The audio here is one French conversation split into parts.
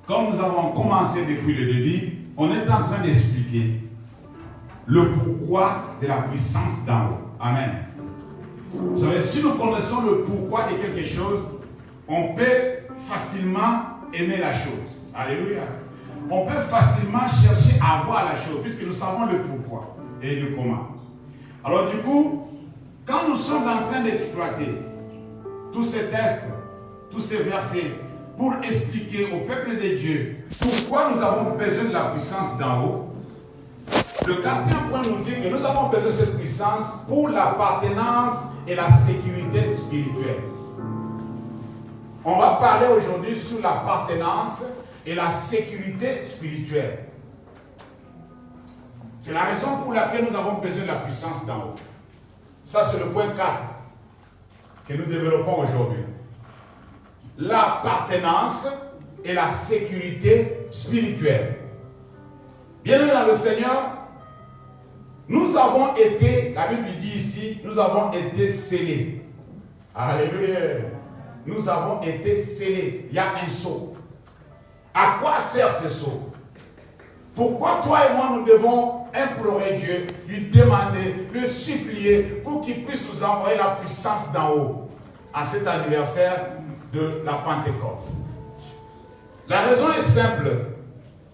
comme nous avons commencé depuis le début, on est en train d'expliquer le pourquoi de la puissance d'en haut. Amen. Vous savez, si nous connaissons le pourquoi de quelque chose, on peut facilement aimer la chose. Alléluia. On peut facilement chercher à voir la chose, puisque nous savons le pourquoi et le comment. Alors du coup, quand nous sommes en train d'exploiter tous ces textes, tous ces versets, pour expliquer au peuple de Dieu pourquoi nous avons besoin de la puissance d'en haut, le quatrième point nous dit que nous avons besoin de cette puissance pour l'appartenance et la sécurité spirituelle. On va parler aujourd'hui sur l'appartenance et la sécurité spirituelle. C'est la raison pour laquelle nous avons besoin de la puissance d'en haut. Ça, c'est le point 4 que nous développons aujourd'hui. L'appartenance et la sécurité spirituelle. Bien-aimés dans le Seigneur, nous avons été, la Bible dit ici, nous avons été scellés. Alléluia. Nous avons été scellés. Il y a un sceau. À quoi sert ce sceau? Pourquoi toi et moi nous devons implorer Dieu, lui demander, lui supplier pour qu'il puisse nous envoyer la puissance d'en haut à cet anniversaire de la Pentecôte? La raison est simple,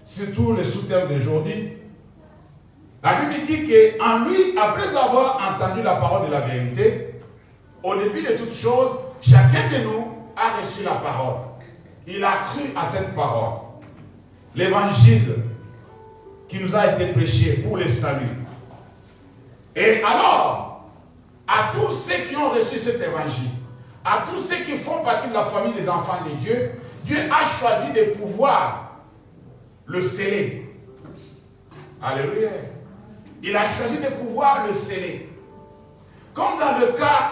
surtout le sous-thème d'aujourd'hui. La Bible dit qu'en lui, après avoir entendu la parole de la vérité, au début de toutes choses, chacun de nous a reçu la parole. Il a cru à cette parole. L'évangile qui nous a été prêché pour le salut. Et alors, à tous ceux qui ont reçu cet évangile, à tous ceux qui font partie de la famille des enfants de Dieu, Dieu a choisi de pouvoir le sceller. Alléluia. Il a choisi de pouvoir le sceller. Comme dans le cas,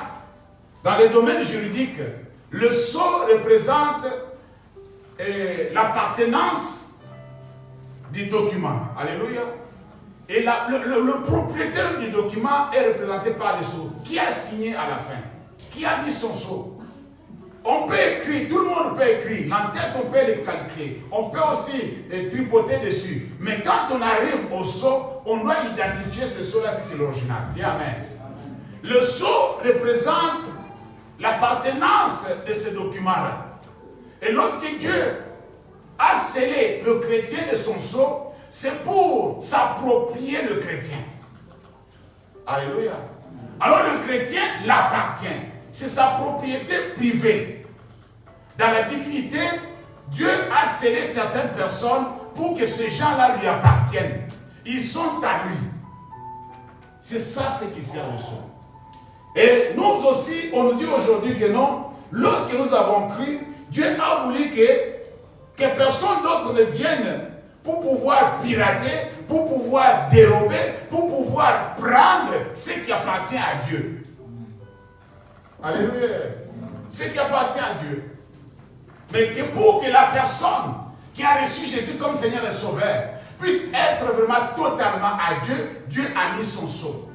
dans le domaine juridique, le sceau représente l'appartenance du document. Alléluia. Et le propriétaire du document est représenté par le sceau. Qui a signé à la fin? Qui a mis son sceau? On peut écrire, tout le monde peut écrire. L'entête, on peut les calquer. On peut aussi tripoter dessus. Mais quand on arrive au sceau, on doit identifier ce sceau-là si c'est l'original. Dis amen. Le sceau représente l'appartenance de ce document-là. Et lorsque Dieu a scellé le chrétien de son sceau, c'est pour s'approprier le chrétien. Alléluia. Alors le chrétien l'appartient. C'est sa propriété privée. Dans la divinité, Dieu a scellé certaines personnes pour que ces gens-là lui appartiennent. Ils sont à lui. C'est ça ce qui sert le sceau. Et nous aussi, on nous dit aujourd'hui que non, lorsque nous avons cru, Dieu a voulu que personne d'autre ne vienne pour pouvoir pirater, pour pouvoir dérober, pour pouvoir prendre ce qui appartient à Dieu. Alléluia. Ce qui appartient à Dieu. Mais que pour que la personne qui a reçu Jésus comme Seigneur et Sauveur puisse être vraiment totalement à Dieu, Dieu a mis son sceau.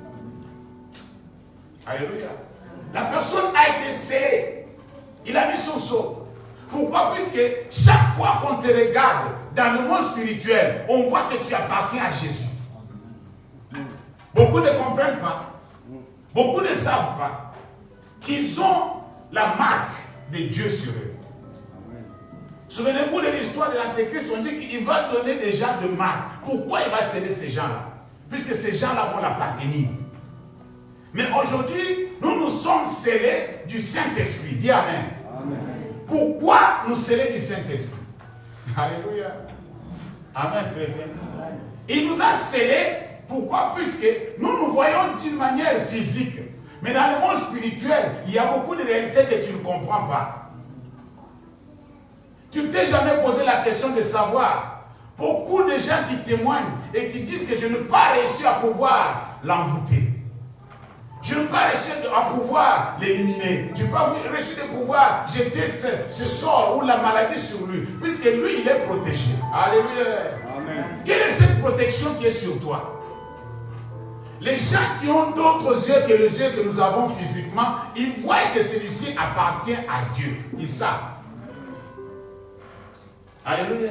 Alléluia. La personne a été scellée. Il a mis son sceau. Pourquoi? Puisque chaque fois qu'on te regarde dans le monde spirituel, on voit que tu appartiens à Jésus. Beaucoup ne comprennent pas. Beaucoup ne savent pas qu'ils ont la marque de Dieu sur eux. Souvenez-vous de l'histoire de l'Antéchrist, on dit qu'il va donner des gens de marque. Pourquoi il va sceller ces gens-là? Puisque ces gens-là vont l'appartenir. Mais aujourd'hui, nous sommes scellés du Saint-Esprit. Dis Amen. Amen. Pourquoi nous sceller du Saint-Esprit? Alléluia. Amen, chrétien. Il nous a scellés. Pourquoi? Puisque nous voyons d'une manière physique. Mais dans le monde spirituel, il y a beaucoup de réalités que tu ne comprends pas. Tu ne t'es jamais posé la question de savoir. Beaucoup de gens qui témoignent et qui disent que je n'ai pas réussi à pouvoir l'envoûter. Je n'ai pas réussi à pouvoir l'éliminer. Je n'ai pas réussi à pouvoir jeter ce sort ou la maladie sur lui. Puisque lui, il est protégé. Alléluia. Amen. Quelle est cette protection qui est sur toi? Les gens qui ont d'autres yeux que les yeux que nous avons physiquement, ils voient que celui-ci appartient à Dieu. Ils savent. Alléluia.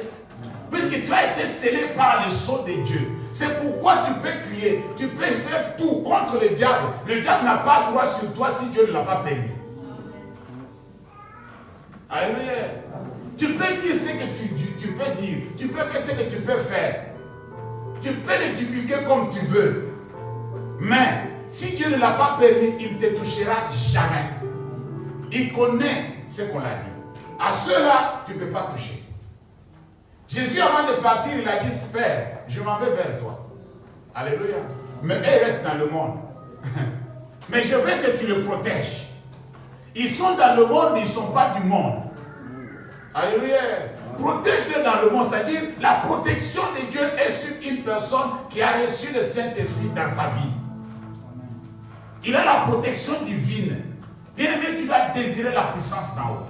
Puisque tu as été scellé par le sceau de Dieu. C'est pourquoi tu peux crier, tu peux faire tout contre le diable. Le diable n'a pas droit sur toi si Dieu ne l'a pas permis. Alléluia. Tu peux dire ce que tu peux dire. Tu peux faire ce que tu peux faire. Tu peux le divulguer comme tu veux. Mais si Dieu ne l'a pas permis, il ne te touchera jamais. Il connaît ce qu'on a dit. À ceux-là, tu ne peux pas toucher. Jésus, avant de partir, il a dit, Père, je m'en vais vers toi. Alléluia. Mais eux restent dans le monde. Mais je veux que tu les protèges. Ils sont dans le monde, mais ils ne sont pas du monde. Alléluia. Protège-les dans le monde, c'est-à-dire la protection de Dieu est sur une personne qui a reçu le Saint-Esprit dans sa vie. Il a la protection divine. Bien aimé, tu dois désirer la puissance d'en haut.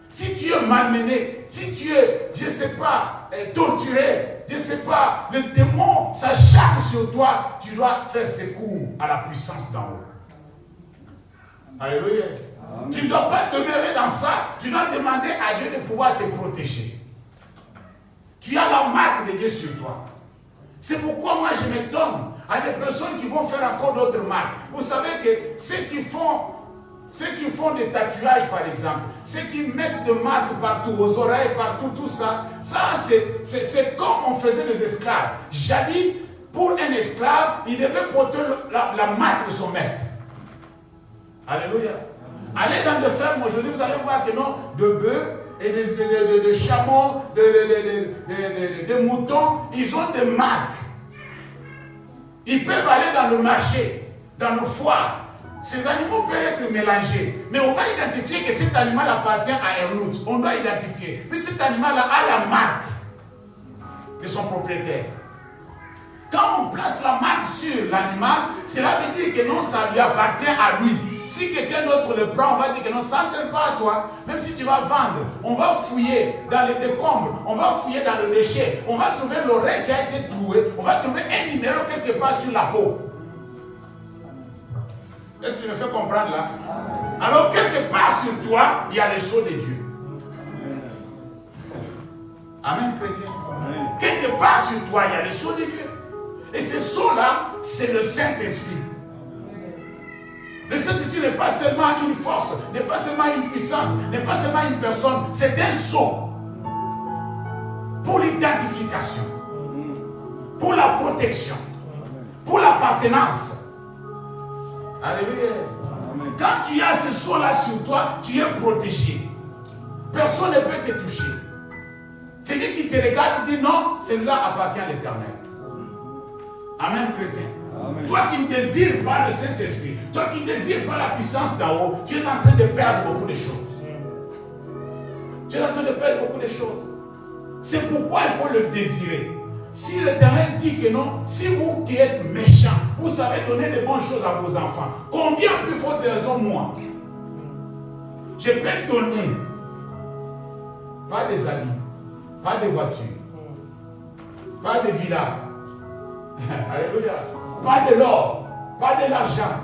Si tu es malmené, si tu es, je ne sais pas, torturé, je ne sais pas, le démon s'acharne sur toi, tu dois faire secours à la puissance d'en haut. Alléluia. Amen. Tu ne dois pas demeurer dans ça, tu dois demander à Dieu de pouvoir te protéger. Tu as la marque de Dieu sur toi. C'est pourquoi moi je m'étonne à des personnes qui vont faire encore d'autres marques. Vous savez que ceux qui font des tatouages par exemple, ceux qui mettent des marques partout, aux oreilles, partout, tout ça, c'est comme on faisait les esclaves. Jadis, pour un esclave, il devait porter la marque de son maître. Alléluia. Allez dans des fermes aujourd'hui, vous allez voir que non, de bœufs et de chameaux, de moutons, ils ont des marques. Ils peuvent aller dans le marché, dans le foire. Ces animaux peuvent être mélangés. Mais on va identifier que cet animal appartient à un autre. On doit identifier. Puis cet animal a la marque de son propriétaire. Quand on place la marque sur l'animal, cela veut dire que non, ça lui appartient à lui. Si quelqu'un d'autre le prend, on va dire que non, ça ne sert pas à toi. Même si tu vas vendre, on va fouiller dans les décombres, on va fouiller dans le déchet, on va trouver l'oreille qui a été trouée, on va trouver un numéro quelque part sur la peau. Est-ce que tu me fais comprendre là? Alors quelque part sur toi, il y a le sceau de Dieu. Amen, chrétien. Quelque part sur toi, il y a le sceau de Dieu. Et ce sceau-là, c'est le Saint-Esprit. Le Saint-Esprit n'est pas seulement une force, n'est pas seulement une puissance, n'est pas seulement une personne, c'est un sceau pour l'identification, pour la protection, pour l'appartenance. Alléluia. Quand tu as ce sceau-là sur toi, tu es protégé. Personne ne peut te toucher. Celui qui te regarde dit non, celui-là appartient à l'Éternel. Amen, chrétien. Amen. Toi qui ne désires pas le Saint-Esprit, toi qui ne désires pas la puissance d'en haut, tu es en train de perdre beaucoup de choses. Tu es en train de perdre beaucoup de choses. C'est pourquoi il faut le désirer. Si l'Éternel dit que non, si vous qui êtes méchants, vous savez donner de bonnes choses à vos enfants, combien plus forte raison moi? Je peux donner, pas des habits, pas de voitures, pas de villas, alléluia, pas de l'or, pas de l'argent,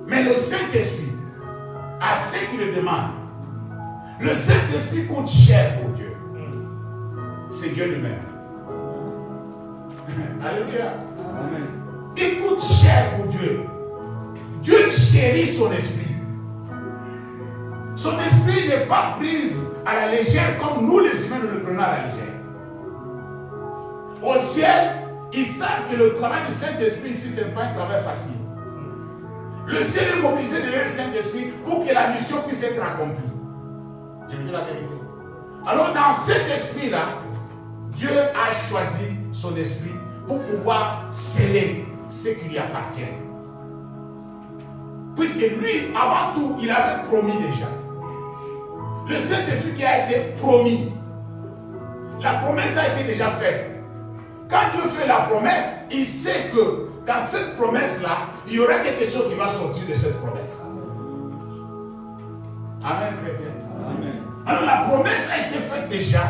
mais le Saint-Esprit, à ceux qui le demandent. Le Saint-Esprit coûte cher pour Dieu. C'est Dieu lui-même. Alléluia. Amen. Il coûte cher pour Dieu. Dieu chérit son esprit. Son esprit n'est pas pris à la légère comme nous les humains nous le prenons à la légère. Au ciel, ils savent que le travail du Saint-Esprit ici, ce n'est pas un travail facile. Le ciel est mobilisé de le Saint-Esprit pour que la mission puisse être accomplie. Je vous dis la vérité. Alors dans cet esprit-là, Dieu a choisi son esprit pour pouvoir sceller ce qui lui appartient. Puisque lui, avant tout, il avait promis déjà. Le Saint-Esprit qui a été promis, la promesse a été déjà faite. Quand Dieu fait la promesse, il sait que dans cette promesse-là, il y aura quelque chose qui va sortir de cette promesse. Amen, chrétien. Amen. Alors la promesse a été faite déjà.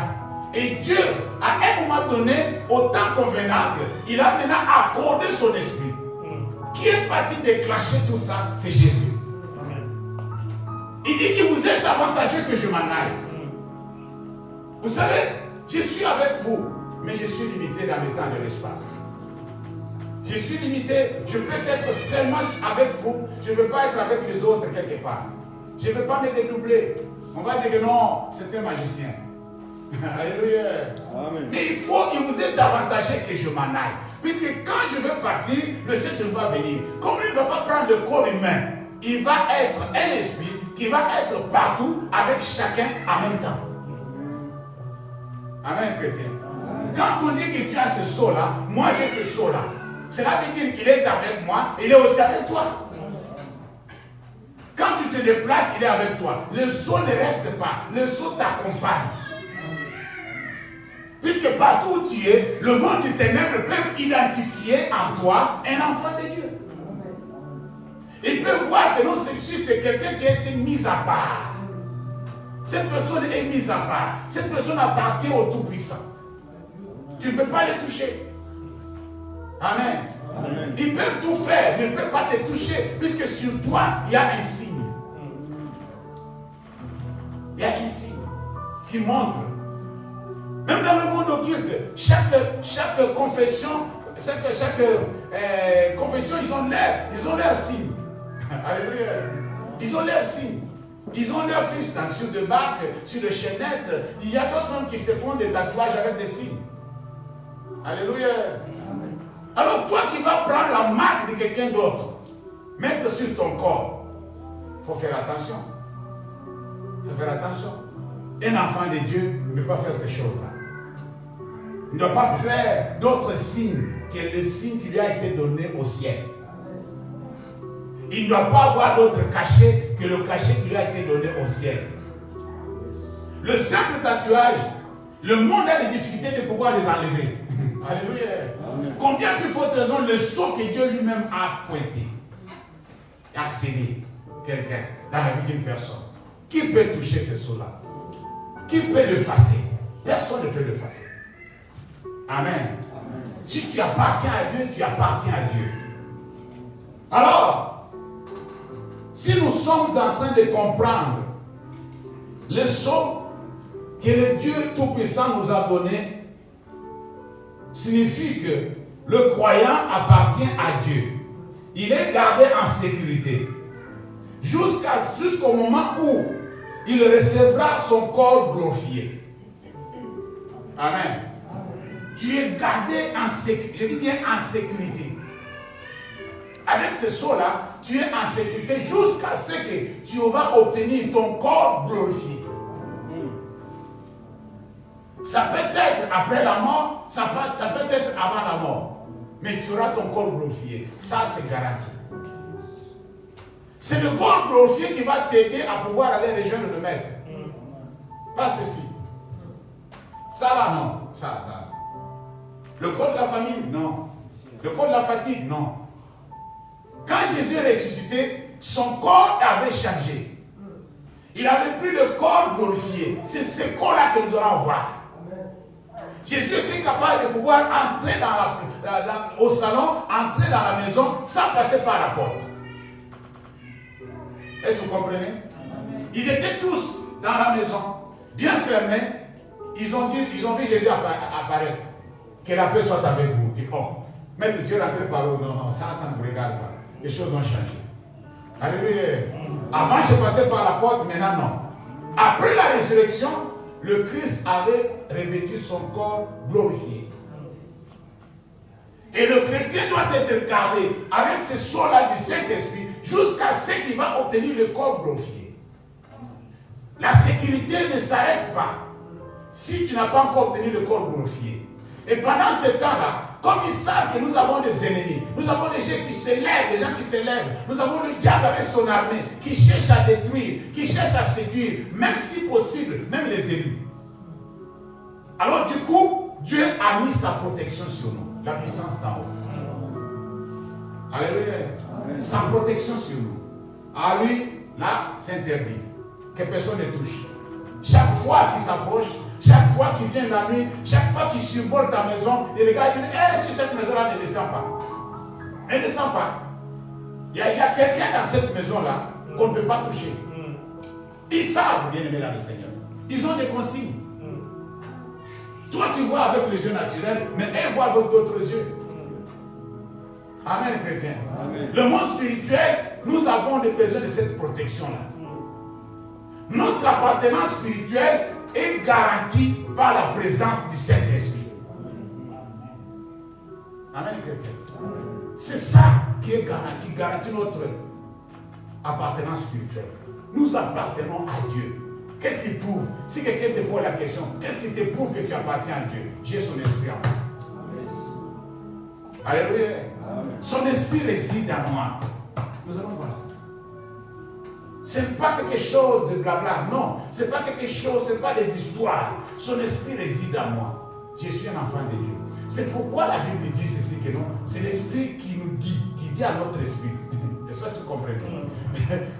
Et Dieu, à un moment donné, au temps convenable, il a maintenant accordé son esprit. Qui est parti déclencher tout ça? C'est Jésus. Il dit que vous êtes avantageux que je m'en aille. Vous savez, je suis avec vous, mais je suis limité dans le temps et l'espace. Je suis limité, je peux être seulement avec vous, je ne peux pas être avec les autres quelque part. Je ne peux pas me dédoubler. On va dire que non, c'est un magicien. Alléluia. Amen. Mais il vous est avantagé que je m'en aille. Puisque quand je veux partir, le Seigneur va venir. Comme il ne va pas prendre de corps humain, il va être un esprit qui va être partout avec chacun en même temps. Amen, chrétien. Quand on dit que tu as ce sceau-là, moi j'ai ce sceau-là. Cela veut dire qu'il est avec moi, il est aussi avec toi. Quand tu te déplaces, il est avec toi. Le sceau ne reste pas, le sceau t'accompagne. Puisque partout où tu es, le monde du ténèbre peut identifier en toi un enfant de Dieu. Ils peuvent voir que non, c'est quelqu'un qui a été mis à part. Cette personne est mise à part. Cette personne appartient au Tout-Puissant. Tu ne peux pas les toucher. Amen. Amen. Ils peuvent tout faire, ils ne peuvent pas te toucher, puisque sur toi, il y a un signe. Il y a un signe qui montre. Même dans le monde occulte, chaque confession, confession, ils ont leur signe. Alléluia. Ils ont leur signe. Ils ont leur signe sur des bacs, sur des chaînettes. Il y a d'autres hommes qui se font des tatouages avec des signes. Alléluia. Alors toi qui vas prendre la marque de quelqu'un d'autre, mettre sur ton corps, il faut faire attention. Il faut faire attention. Un enfant de Dieu ne peut pas faire ces choses-là. Il ne doit pas faire d'autres signes que le signe qui lui a été donné au ciel. Il ne doit pas avoir d'autre cachet que le cachet qui lui a été donné au ciel. Le simple tatouage, le monde a des difficultés de pouvoir les enlever. Alléluia. Amen. Combien plus forte raison le sceau que Dieu lui-même a pointé, a scellé quelqu'un dans la vie d'une personne. Qui peut toucher ce sceau-là? Qui peut l'effacer? Personne ne peut l'effacer. Amen. Amen. Si tu appartiens à Dieu, tu appartiens à Dieu. Alors, si nous sommes en train de comprendre le sceau que le Dieu Tout-Puissant nous a donné, signifie que le croyant appartient à Dieu. Il est gardé en sécurité jusqu'au moment où il recevra son corps glorifié. Amen. Tu es gardé en sécurité. Je dis bien en sécurité. Avec ce sceau-là, tu es en sécurité jusqu'à ce que tu vas obtenir ton corps glorifié. Ça peut être après la mort, ça peut être avant la mort. Mais tu auras ton corps glorifié. Ça, c'est garanti. C'est le corps glorifié qui va t'aider à pouvoir aller rejoindre le maître. Pas ceci. Ça là, non. Ça. Le corps de la famille, non. Le corps de la fatigue, non. Quand Jésus est ressuscité, son corps avait changé. Il avait pris le corps glorifié. C'est ce corps-là que nous allons voir. Jésus était capable de pouvoir entrer au salon, entrer dans la maison sans passer par la porte. Est-ce que vous comprenez? Ils étaient tous dans la maison, bien fermés. Ils ont vu Jésus apparaître. Que la paix soit avec vous. Et oh, maître, tu es rentré par où? Non, ça ne me regarde pas. Les choses ont changé. Alléluia. Avant, je passais par la porte, maintenant non. Après la résurrection, le Christ avait revêtu son corps glorifié. Et le chrétien doit être gardé avec ce sceau-là du Saint-Esprit jusqu'à ce qu'il va obtenir le corps glorifié. La sécurité ne s'arrête pas si tu n'as pas encore obtenu le corps glorifié. Et pendant ce temps-là, comme ils savent que nous avons des ennemis, nous avons des gens qui se lèvent, des gens qui se lèvent, nous avons le diable avec son armée qui cherche à détruire, qui cherche à séduire, même si possible, même les élus. Alors du coup, Dieu a mis sa protection sur nous, la puissance d'en haut. Alléluia. Sa protection sur nous. À lui, là, c'est interdit. Que personne ne touche. Chaque fois qu'il s'approche, chaque fois qu'il vient la nuit, chaque fois qu'il survole ta maison, il regarde et dit, si cette maison-là ne descend pas. Elle ne descend pas. Il y a quelqu'un dans cette maison-là qu'on ne peut pas toucher. Ils savent, bien aimé là le Seigneur. Ils ont des consignes. Toi, tu vois avec les yeux naturels, mais elle voit avec d'autres yeux. Amen, chrétien. Amen. Le monde spirituel, nous avons besoin de cette protection-là. Notre appartenance spirituelle est garantie par la présence du Saint-Esprit. Amen, chrétien. C'est ça qui garantit notre appartenance spirituelle. Nous appartenons à Dieu. Qu'est-ce qui prouve? Si quelqu'un te pose la question, qu'est-ce qui te prouve que tu appartiens à Dieu? J'ai son esprit en moi. Alléluia. Son esprit réside en moi. Nous allons voir ça. Ce n'est pas quelque chose de blabla, non. Ce n'est pas quelque chose, ce n'est pas des histoires. Son esprit réside en moi. Je suis un enfant de Dieu. C'est pourquoi la Bible dit ceci que non. C'est l'esprit qui nous dit, qui dit à notre esprit. Est-ce que vous comprenez?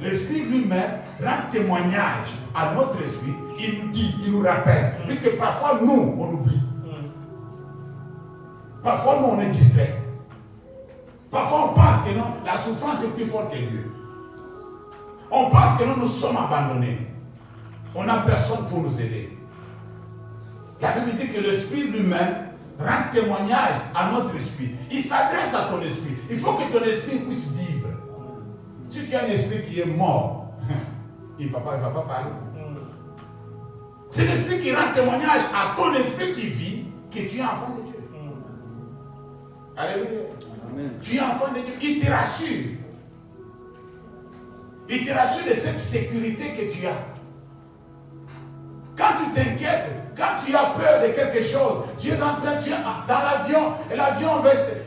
L'esprit lui-même rend témoignage à notre esprit. Il nous dit, il nous rappelle. Puisque parfois nous, on oublie. Parfois nous, on est distrait. Parfois on pense que non, la souffrance est plus forte que Dieu. On pense que nous sommes abandonnés. On n'a personne pour nous aider. La Bible dit que l'esprit lui-même rend témoignage à notre esprit. Il s'adresse à ton esprit. Il faut que ton esprit puisse vivre. Si tu as un esprit qui est mort, il ne va pas parler. C'est l'esprit qui rend témoignage à ton esprit qui vit que tu es enfant de Dieu. Alléluia. Amen. Tu es enfant de Dieu. Il te rassure. Il te rassure de cette sécurité que tu as. Quand tu t'inquiètes, quand tu as peur de quelque chose, tu es dans l'avion, et l'avion,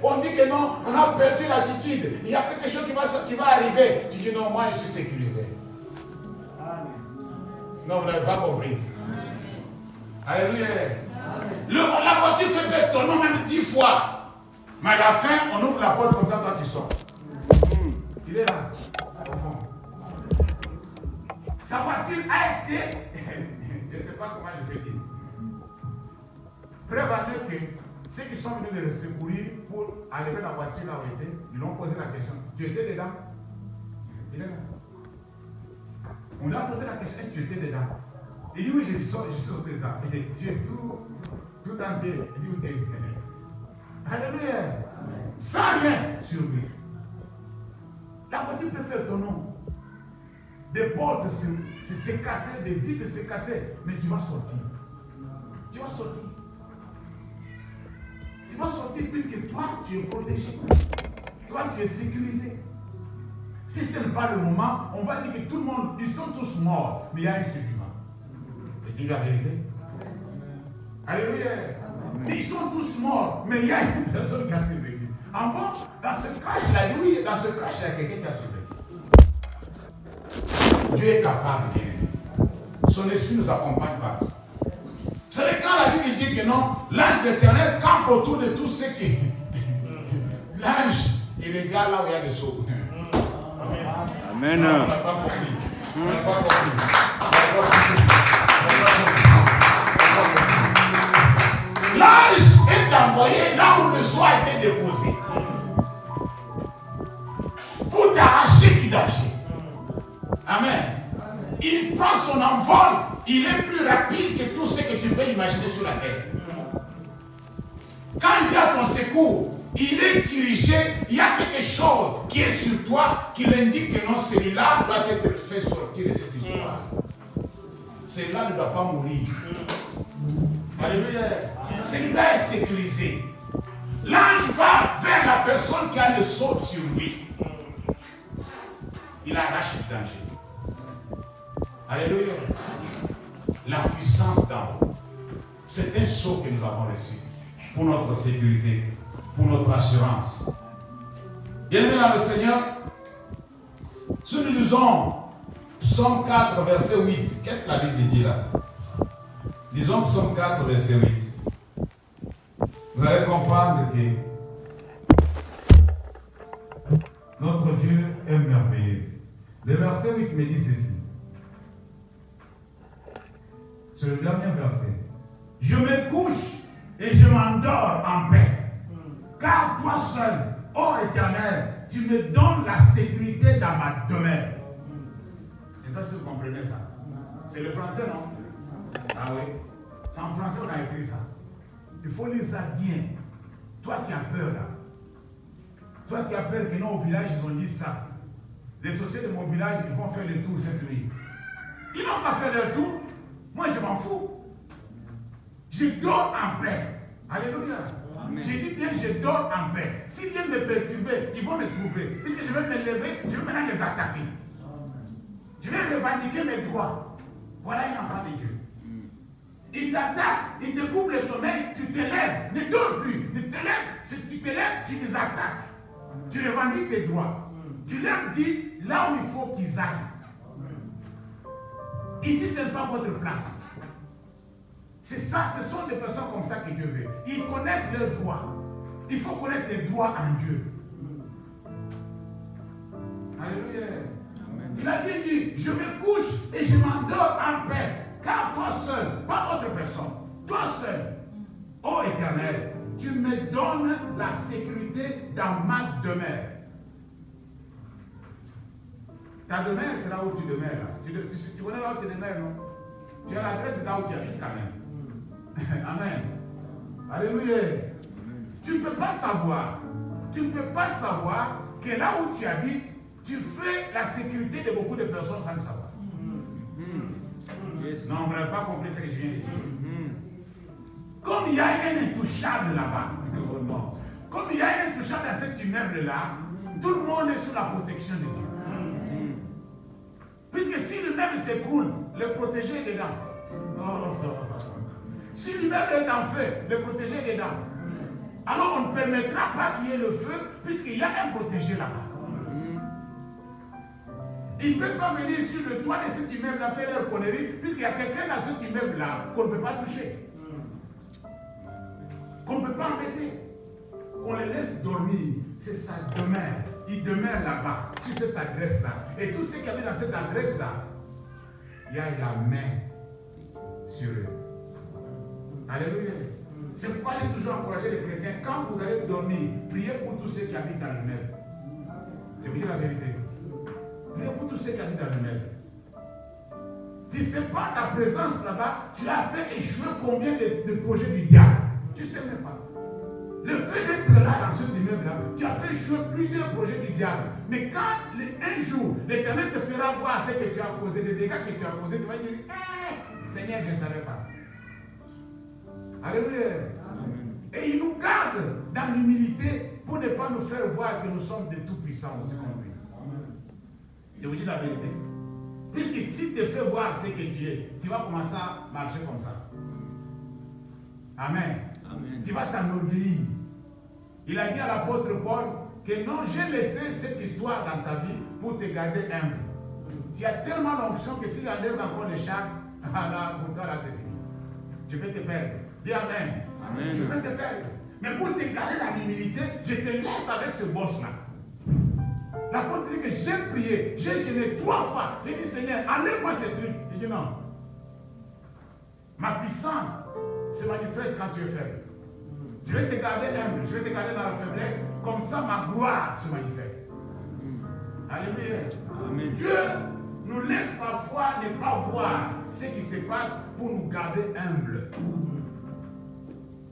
on dit que non, on a perdu l'attitude, il y a quelque chose qui va arriver. Tu dis non, moi je suis sécurisé. Non, vous n'avez pas compris. Alléluia. La voiture fait perdre ton nom même 10 fois. Mais à la fin, on ouvre la porte comme ça quand tu sors. Il est là. Sa voiture a été, je ne sais pas comment je peux dire, preuve à Dieu que ceux qui sont venus les secourir pour enlever la voiture là où elle était, ils lui ont posé la question. Tu étais dedans? Il est là. On lui a posé la question, est-ce que tu étais dedans? Il dit oui, je suis dedans. Il dit, tu es tout entier. Il dit oui, alléluia. Sans rien sur lui. La voiture peut faire ton nom. Des portes se casser, des vitres se casser, mais tu vas sortir. Tu vas sortir. Tu vas sortir puisque toi, tu es protégé. Toi, tu es sécurisé. Si ce n'est pas le moment, on va dire que tout le monde, ils sont tous morts, mais il y a un supplément. Et dis la vérité. Alléluia. Ils sont tous morts, mais il y a une personne qui a survécu. En bon, dans ce crash-là, oui, dans ce crash-là, il y a quelqu'un qui a survécu. Dieu est capable, bien aimé. Son esprit nous accompagne partout. Vous savez, quand la Bible dit que non, l'ange de l'Éternel campe autour de tous ceux qui. L'ange, il regarde là où il y a des sauts. Amen. On n'a pas compris. On n'a pas compris. L'ange est envoyé là où le soi a été déposé. Pour t'arracher du danger. Amen. Il prend son envol, il est plus rapide que tout ce que tu peux imaginer sur la terre. Quand il vient à ton secours, il est dirigé, il y a quelque chose qui est sur toi qui l'indique que non, celui-là doit être fait sortir de cette histoire. Celui-là ne doit pas mourir. Alléluia. Celui-là est sécurisé. L'ange va vers la personne qui a le sceau sur lui. Il arrache le danger. Alléluia. La puissance d'en haut. C'est un sceau que nous avons reçu pour notre sécurité, pour notre assurance. Bien-aimés dans le Seigneur, si nous lisons Psaume 4, verset 8, qu'est-ce que la Bible dit là? Lisons Psaume 4, verset 8. Vous allez comprendre que notre Dieu est merveilleux. Le verset 8 me dit ceci. C'est le dernier verset. Je me couche et je m'endors en paix. Car toi seul, ô Éternel, tu me donnes la sécurité dans ma demeure. Et ça, si vous comprenez ça. C'est le français, non? Ah oui. C'est en français qu'on a écrit ça. Il faut lire ça bien. Toi qui as peur là. Toi qui as peur que non, au village, ils ont dit ça. Les sorciers de mon village, ils vont faire le tour cette nuit. Ils n'ont pas fait leur tour. Moi, je m'en fous. Je dors en paix. Alléluia. J'ai dit bien, je dors en paix. S'ils viennent me perturber, ils vont me trouver. Puisque je vais me lever, je vais maintenant les attaquer. Je vais revendiquer mes droits. Voilà un enfant de Dieu. Ils t'attaquent, ils te coupent le sommeil, tu te lèves, ne dors plus. Ne te lèves, si tu te lèves, tu les attaques. Tu revendiques tes droits. Tu leur dis là où il faut qu'ils aillent. Ici, ce n'est pas votre place. C'est ça, ce sont des personnes comme ça que Dieu veut. Ils connaissent leurs droits. Il faut connaître tes droits en Dieu. Alléluia. Il a bien dit, je me couche et je m'endors en paix. Car toi seul, pas autre personne, toi seul, ô Éternel, tu me donnes la sécurité dans ma demeure. Ta demeure, c'est là où tu demeures. Là. Tu connais là où tu demeures, non? Tu as l'adresse de là où tu habites quand même. Amen. Alléluia. Tu ne peux pas savoir. Tu ne peux pas savoir que là où tu habites, tu fais la sécurité de beaucoup de personnes sans le savoir. Non, vous n'avez pas compris ce que je viens de dire. Comme il y a un intouchable là-bas, comme il y a un intouchable à cet immeuble-là, tout le monde est sous la protection de Dieu. Puisque si l'immeuble s'écroule, le protégé est dedans. Si l'immeuble est en feu, le protégé est dedans. Alors on ne permettra pas qu'il y ait le feu, puisqu'il y a un protégé là-bas. Ils ne peuvent pas venir sur le toit de cet immeuble-là faire leur connerie, puisqu'il y a quelqu'un dans cet immeuble-là qu'on ne peut pas toucher. Qu'on ne peut pas embêter. Qu'on les laisse dormir. C'est sa demeure. Ils demeurent là-bas, sur cette adresse-là. Et tous ceux qui habitent dans cette adresse-là, il y a la main sur eux. Alléluia. C'est pourquoi j'ai toujours encouragé les chrétiens, quand vous allez dormir, priez pour tous ceux qui habitent dans l'immeuble. Je vous dis la vérité. Priez pour tous ceux qui habitent dans l'immeuble. Tu ne sais pas ta présence là-bas, tu as fait échouer combien de projets du diable. Tu ne sais même pas. Le fait d'être là dans cet immeuble-là, tu as fait échouer plusieurs projets du diable. Mais quand un jour, l'Éternel te fera voir ce que tu as causé, les dégâts que tu as causés, tu vas dire, Seigneur, je ne savais pas. Alléluia. Et il nous garde dans l'humilité pour ne pas nous faire voir que nous sommes des tout-puissants aussi comme lui. Je vous dis la vérité. Puisque si tu te fais voir ce que tu es, tu vas commencer à marcher comme ça. Amen. Amen. Tu vas t'enorgueillir. Il a dit à l'apôtre Paul que non, j'ai laissé cette histoire dans ta vie pour te garder humble. Tu as tellement d'onction que si j'enlève encore les charmes, pour toi là c'est fini. Je vais te perdre. Dis Amen. Amen. Je vais te perdre. Mais pour te garder dans l'humilité, je te laisse avec ce boss-là. L'apôtre dit que j'ai prié, j'ai gêné 3 fois. J'ai dit Seigneur, enlève-moi ce truc. Il dit non. Ma puissance se manifeste quand tu es faible. Je vais te garder humble, je vais te garder dans la faiblesse. Comme ça, ma gloire se manifeste. Alléluia. Amen. Dieu nous laisse parfois ne pas voir ce qui se passe pour nous garder humbles.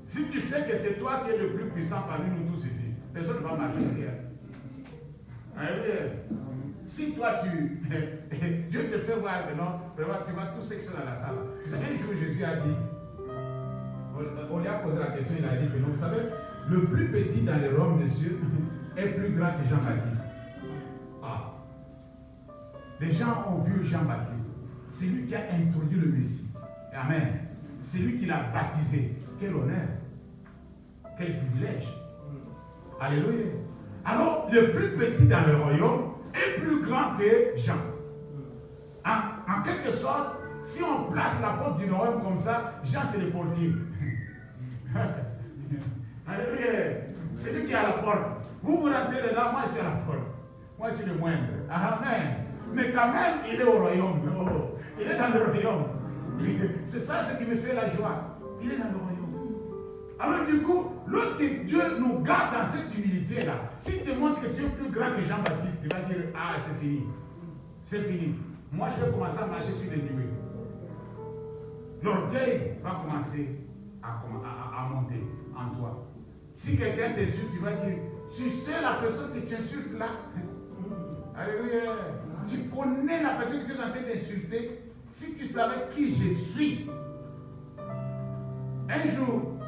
Si tu sais que c'est toi qui es le plus puissant parmi nous tous ici, personne ne va marcher derrière. Alléluia. Si toi Dieu te fait voir maintenant, tu vois tous ceux qui sont dans la salle. Un jour Jésus a dit, on lui a posé la question, il a dit que non, vous savez, le plus petit dans les royaumes des cieux est plus grand que Jean-Baptiste. Ah. Les gens ont vu Jean-Baptiste. C'est lui qui a introduit le Messie. Amen. C'est lui qui l'a baptisé. Quel honneur. Quel privilège. Alléluia. Alors, le plus petit dans le royaume est plus grand que Jean. En quelque sorte, si on place la porte du royaume comme ça, Jean c'est le portier. Alléluia. C'est lui qui est à la porte. Vous rentrez dedans, moi je suis à la porte. Moi je suis le moindre. Amen. Mais quand même, il est au royaume. Oh, il est dans le royaume. C'est ça ce qui me fait la joie. Il est dans le royaume. Alors du coup, lorsque Dieu nous garde dans cette humilité-là, s'il te montre que tu es plus grand que Jean-Baptiste, tu vas dire, ah c'est fini. C'est fini. Moi je vais commencer à marcher sur les nuées. L'orgueil va commencer à monter en toi. Si quelqu'un t'insulte, tu vas dire, tu sais la personne que tu insultes là. Alléluia. Tu connais la personne que tu es en train d'insulter. Si tu savais qui je suis. Un jour,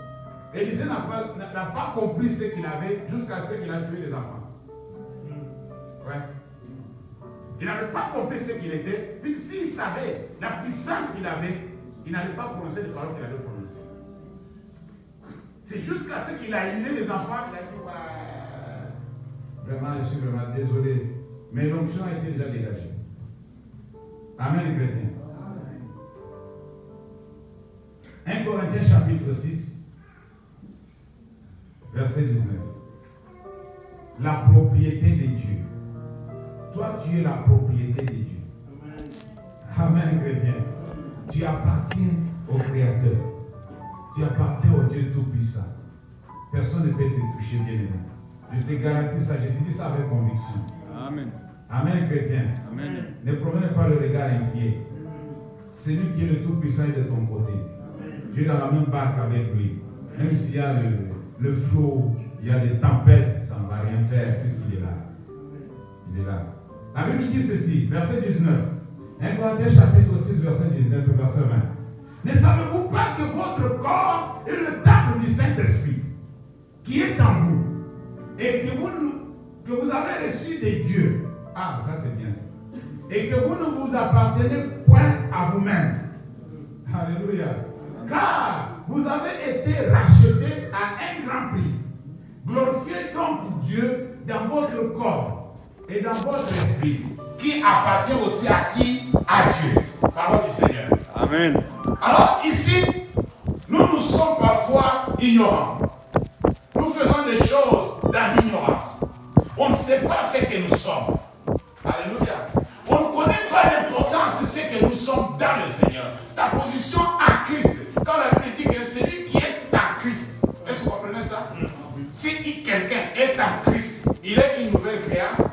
Élisée n'a pas compris ce qu'il avait jusqu'à ce qu'il a tué des enfants. Ouais. Il n'avait pas compris ce qu'il était, puisque s'il savait la puissance qu'il avait, il n'allait pas prononcer les paroles qu'il allait prononcer. C'est jusqu'à ce qu'il a éliminé les enfants, il a dit, ouais, vraiment, je suis vraiment désolé, mais l'onction a été déjà dégagée. Amen, les chrétiens. 1 Corinthiens chapitre 6, verset 19. La propriété de Dieu. Toi, tu es la propriété de Dieu. Amen, chrétien. Tu appartiens au Créateur. Tu appartiens au Dieu Tout-Puissant. Personne ne peut te toucher, bien-aimé. Je te garantis ça, je te dis ça avec conviction. Amen. Amen, chrétien. Amen. Ne promenez pas le regard inquiet. Celui qui est le Tout-Puissant est de ton côté. Tu es dans la même barque avec lui. Même s'il y a le flot, il y a des tempêtes, ça ne va rien faire puisqu'il est là. Il est là. La Bible dit ceci, verset 19. 1 Corinthiens chapitre 6, verset 19 et verset 20. Ne savez-vous pas que votre corps est le temple du Saint-Esprit qui est en vous et que vous avez reçu de Dieu? Ah, ça c'est bien ça. Et que vous ne vous appartenez point à vous-même. Alléluia. Car vous avez été rachetés à un grand prix. Glorifiez donc Dieu dans votre corps et dans votre esprit, qui appartient aussi à qui? À Dieu. Parole du Seigneur. Amen. Alors ici, nous sommes parfois ignorants. Nous faisons des choses dans l'ignorance. On ne sait pas ce que nous sommes. Alléluia. On ne connaît pas l'importance de ce que nous sommes dans le Seigneur. Ta position en Christ. Quand la Bible dit que celui qui est en Christ, est-ce que vous comprenez ça? Si quelqu'un est en Christ, il est une nouvelle créature.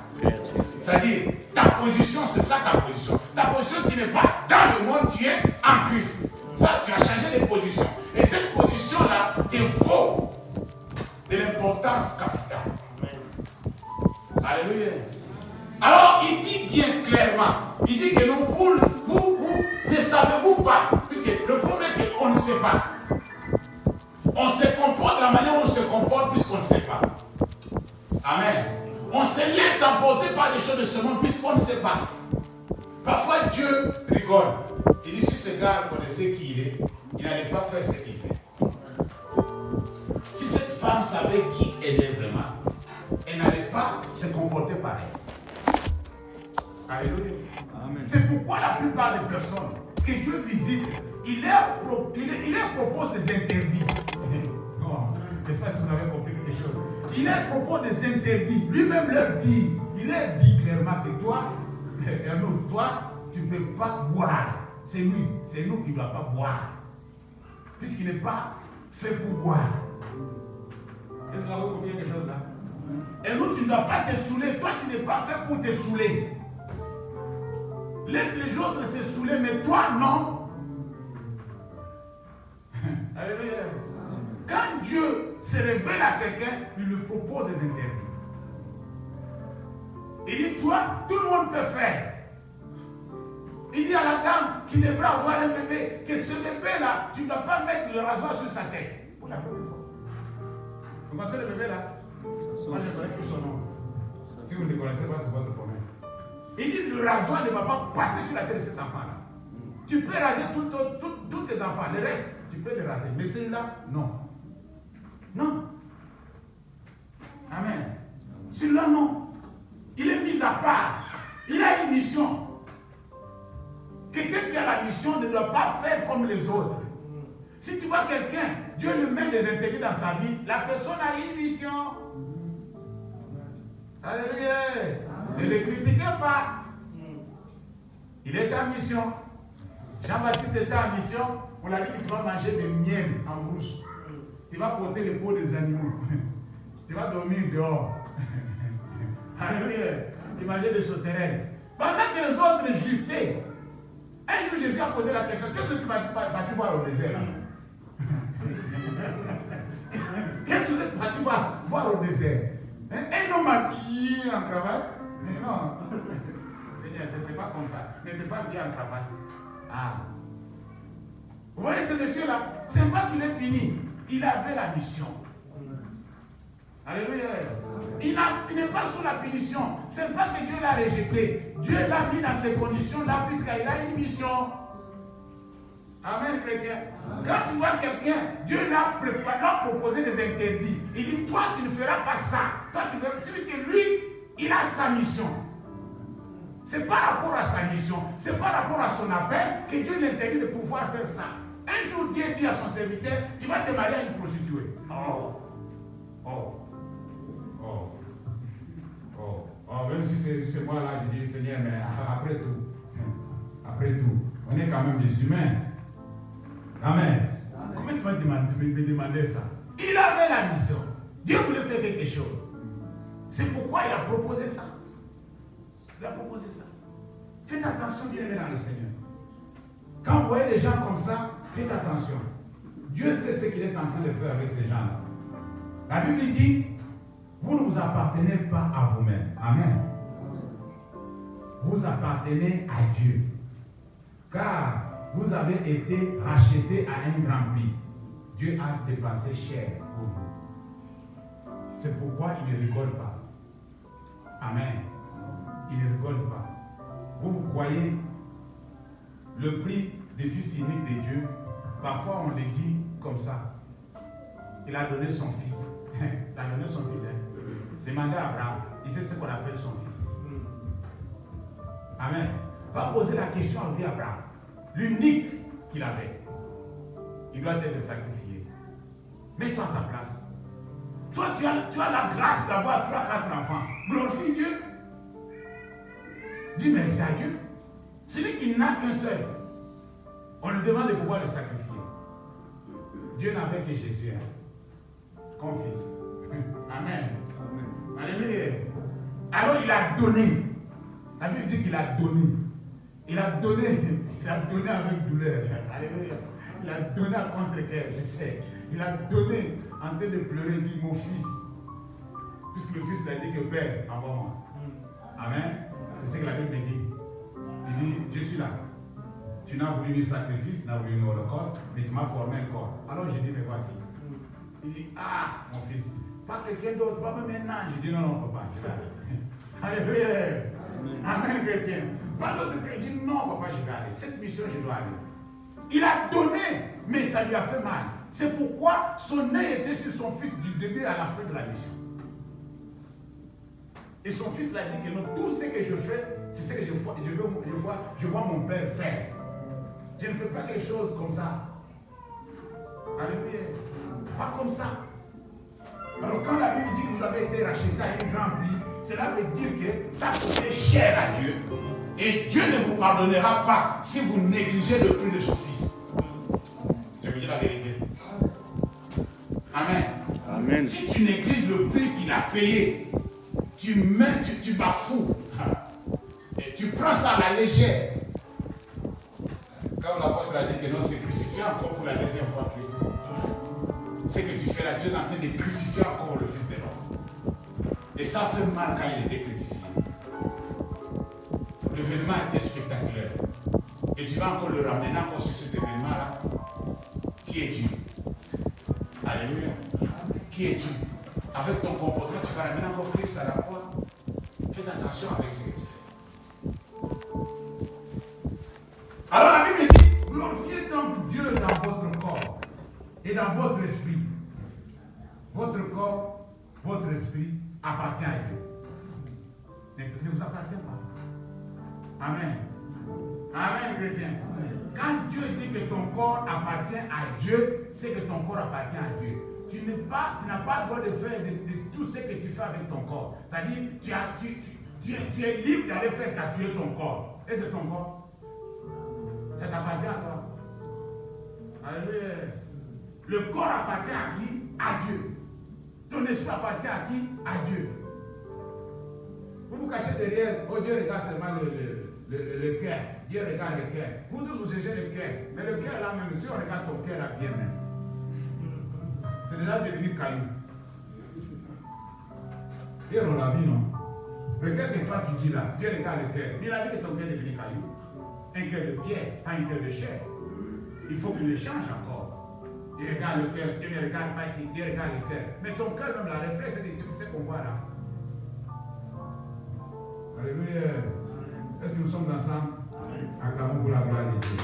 C'est-à-dire, ta position, c'est ça ta position. Ta position, tu n'es pas dans le monde, tu es en Christ. Ça, tu as changé de position. Et cette position-là te vaut de l'importance capitale. Alléluia. Alors, il dit bien clairement, il dit que vous ne savez-vous pas, puisque le problème est qu'on ne sait pas. On se comporte de la manière dont on se comporte puisqu'on ne sait pas. Amen. On se laisse emporter par des choses de ce monde puisqu'on ne sait pas. Parfois Dieu rigole. Il dit si ce gars connaissait qui il est, il n'allait pas faire ce qu'il fait. Si cette femme savait qui elle est vraiment, elle n'allait pas se comporter pareil. Alléluia. C'est pourquoi la plupart des personnes que Dieu visite, il leur propose des interdits. Non, je ne sais pas si vous avez compris quelque chose. Il leur propose des interdits. Lui-même leur dit, il leur dit clairement que toi, tu ne peux pas boire. C'est nous qui ne doit pas boire. Puisqu'il n'est pas fait pour boire. Est-ce que vous avez compris quelque chose là? Et nous, tu ne dois pas te saouler. Toi, tu n'es pas fait pour te saouler. Laisse les autres se saouler, mais toi, non. Alléluia. Quand Dieu se révèle à quelqu'un, il lui propose des interdits. Il dit, toi, tout le monde peut faire. Il dit à la dame qui devrait avoir un bébé, que ce bébé-là, tu ne dois pas mettre le rasoir sur sa tête. Pour la première fois. Vous connaissez le bébé là? Moi, je ne connais plus son nom. Si vous ne le connaissez pas, c'est votre problème. Il dit, le rasoir ne va pas passer sur la tête de cet enfant-là. Tu peux raser tous tes enfants. Le reste, tu peux les raser. Mais celui-là, non. Non. Amen. Celui-là, non. Il est mis à part. Il a une mission. Quelqu'un qui a la mission ne doit pas faire comme les autres. Si tu vois quelqu'un, Dieu lui met des intérêts dans sa vie, la personne a une mission. Alléluia. Ne le critiquez pas. Il est en mission. Jean-Baptiste était en mission. On l'a dit que tu vas manger des miel en bouche. Tu vas porter les peaux des animaux. Tu vas dormir dehors. Alléluia. Tu mangeais des sauterelles. Pendant que les autres jouissaient, un jour Jésus a posé la question, qu'est-ce que tu vas voir au désert là? voir au désert. Un homme habillé en cravate. Mais non. Seigneur, ce n'était pas comme ça. Il n'était pas habillé en cravate. Ah. Vous voyez ce monsieur-là, ce n'est pas qu'il est fini. Il avait la mission. Alléluia. Il n'est pas sous la punition. Ce n'est pas que Dieu l'a rejeté. Dieu l'a mis dans ces conditions-là puisqu'il a une mission. Amen, chrétien. Quand tu vois quelqu'un, Dieu l'a proposé des interdits. Il dit, toi, tu ne feras pas ça. Toi, tu feras... C'est puisque lui, il a sa mission. C'est par rapport à sa mission, c'est par rapport à son appel que Dieu l'interdit de pouvoir faire ça. Un jour, Dieu dit à son serviteur, tu vas te marier à une prostituée. Même si c'est moi là, je dis, Seigneur, mais après tout, on est quand même des humains. Amen. Comment tu vas me demander ça? Il avait la mission. Dieu voulait faire quelque chose. C'est pourquoi il a proposé ça. Il a proposé ça. Faites attention, bien aimé dans le Seigneur. Quand vous voyez des gens comme ça, faites attention. Dieu sait ce qu'il est en train de faire avec ces gens-là. La Bible dit, vous ne vous appartenez pas à vous-même. Amen. Vous appartenez à Dieu. Car vous avez été rachetés à un grand prix. Dieu a dépensé cher pour vous. C'est pourquoi il ne rigole pas. Amen. Il ne rigole pas. Vous croyez le prix des fils uniques de Dieu, parfois on le dit comme ça. Il a donné son fils. Il a donné son fils. Demandez à Abraham. Il sait ce qu'on appelle son fils. Amen. Va poser la question à lui, Abraham. L'unique qu'il avait. Il doit être sacrifié. Mets-toi à sa place. Toi, tu as la grâce d'avoir 3-4 enfants. Glorifie Dieu. Dis merci à Dieu. Celui qui n'a qu'un seul, on lui demande de pouvoir le sacrifier. Dieu n'avait que Jésus comme fils. Amen. Alléluia. Alors il a donné. La Bible dit qu'il a donné. Il a donné avec douleur. Alléluia. Il a donné à contre-cœur, je sais. Il a donné en train de pleurer, il dit mon fils. Puisque le fils a dit que Père, envoie-moi. Amen. C'est ce que la Bible dit. Il dit, je suis là. Tu n'as voulu un sacrifice, tu n'as voulu un holocauste, mais tu m'as formé un corps. Alors je dis, mais voici. Il dit, ah, mon fils, pas quelqu'un d'autre, pas même un ange. Je dis, non, papa, je vais aller. Alléluia. Amen, chrétien. Pas d'autre chrétien. Je dis, non, papa, je vais aller. Cette mission, je dois aller. Il a donné, mais ça lui a fait mal. C'est pourquoi son œil était sur son fils du début à la fin de la mission. Et son fils l'a dit que non, tout ce que je fais, c'est ce que je vois mon père faire. Je ne fais pas quelque chose comme ça. Alléluia. Pas comme ça. Alors quand la Bible dit que vous avez été racheté à un grand prix, cela veut dire que ça coûtait cher à Dieu. Et Dieu ne vous pardonnera pas si vous négligez le prix de son fils. Je vous dis la vérité. Amen. Amen. Si tu négliges le prix qu'il a payé, tu bafoues. Et tu prends ça à la légère. Comme l'apôtre a dit que non, c'est crucifié encore pour la deuxième fois Christ. Ce que tu fais là, Dieu est en train de crucifier encore le Fils de l'homme. Et ça fait mal quand il était crucifié. L'événement était spectaculaire. Et tu vas encore le ramener encore sur cet événement-là. Qui es-tu? Alléluia. Qui es-tu? Avec ton comportement, tu vas ramener encore Christ à la croix. Faites attention avec ce que tu fais. Alors la Bible dit, glorifiez donc Dieu dans votre corps et dans votre esprit. Votre corps, votre esprit appartient à Dieu. Ne vous appartient pas. Amen. Amen, chrétien. Quand Dieu dit que ton corps appartient à Dieu, c'est que ton corps appartient à Dieu. Tu n'as pas le droit de faire de tout ce que tu fais avec ton corps. C'est-à-dire, tu es libre d'aller faire tatouer ton corps. Et c'est ton corps. Ça t'appartient à toi. Alléluia. Le corps appartient à qui? À Dieu. Ton esprit appartient à qui? À Dieu. Vous vous cachez derrière, oh Dieu regarde seulement le cœur. Dieu regarde le cœur. Vous tous vous cherchez le cœur. Mais le cœur là même, si on regarde ton cœur là bien même, c'est déjà devenu caillou. Et on l'a vu, non? Mais qu'est-ce que toi tu dis là? Dieu regarde le cœur. Il a dit que ton cœur est devenu caillou. Un cœur de pierre, pas un cœur de chair. Il faut qu'il le change encore. Il regarde le cœur. Dieu ne regarde pas ici. Dieu regarde le cœur. Mais ton cœur, même la reflet, c'est ce qu'on voit là. Alléluia. Est-ce que nous sommes ensemble? Acclamons pour la gloire de Dieu.